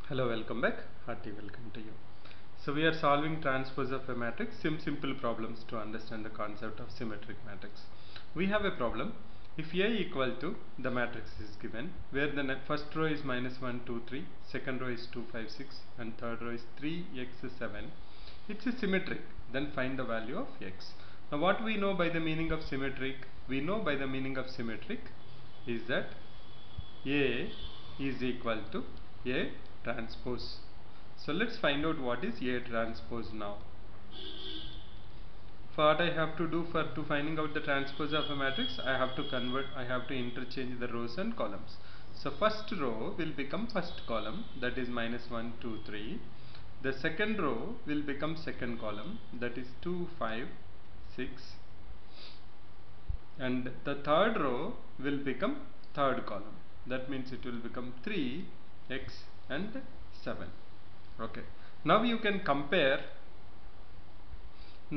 Hello, welcome back. Hearty welcome to you. So we are solving transpose of a matrix, simple problems to understand the concept of symmetric matrix. We have a problem. If A equal to the matrix is given, where the first row is minus 1, 2, 3, second row is 2, 5, 6, and third row is 3, x, 7. It's a symmetric. Then find the value of x. Now what we know by the meaning of symmetric? We know by the meaning of symmetric is that A is equal to A transpose. So let's find out what is A transpose now. For what I have to do for finding out the transpose of a matrix, I have to interchange the rows and columns. So first row will become first column, that is minus 1, 2, 3. The second row will become second column, that is 2, 5, 6. And the third row will become third column, that means it will become 3, x and 7. Okay, now you can compare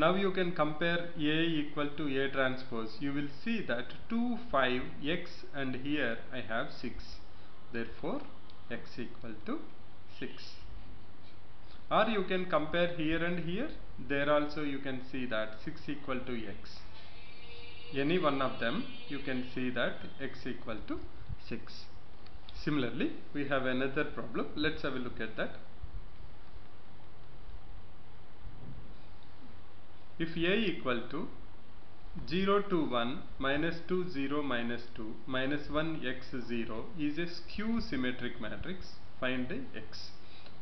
A equal to A transpose. You will see that 2, 5, x, and here I have 6, therefore x equal to 6. Or you can compare here and here, there also you can see that 6 equal to x. Any one of them you can see that x equal to 6. Similarly, we have another problem. Let's have a look at that. If A equal to 0 to 1 minus 2 0 minus 2 minus 1 x 0 is a skew symmetric matrix, find x.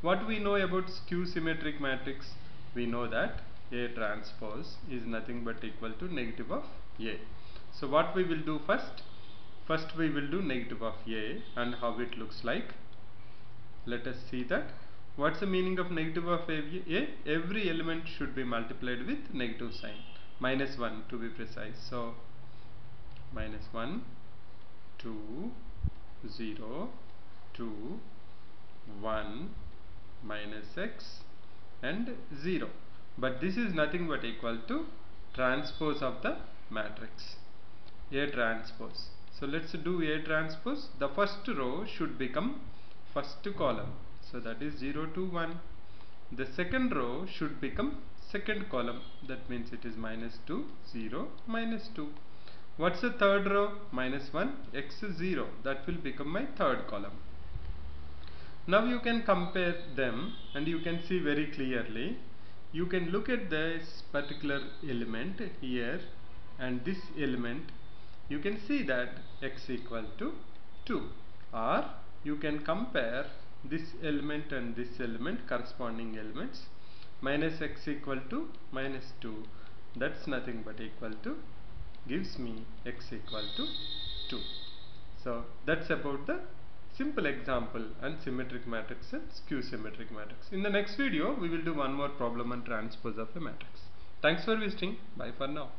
What we know about skew symmetric matrix? We know that A transpose is nothing but equal to negative of A. So what we will do first? First we will do negative of A and how it looks like. Let us see that. What's the meaning of negative of A? Every element should be multiplied with negative sign. Minus 1 to be precise. So, minus 1, 2, 0, 2, 1, minus x and 0. But this is nothing but equal to transpose of the matrix. A transpose. So let's do A transpose. The first row should become first column. So that is 0 to 1. The second row should become second column. That means it is minus 2, 0, minus 2. What's the third row? Minus 1, x 0. That will become my third column. Now you can compare them and you can see very clearly. You can look at this particular element here and this element. You can see that x equal to 2, or you can compare this element and this element, corresponding elements. Minus x equal to minus 2, that's nothing but equal to, gives me x equal to 2. So that's about the simple example and symmetric matrix and skew symmetric matrix. In the next video we will do one more problem on transpose of a matrix. Thanks for visiting. Bye for now.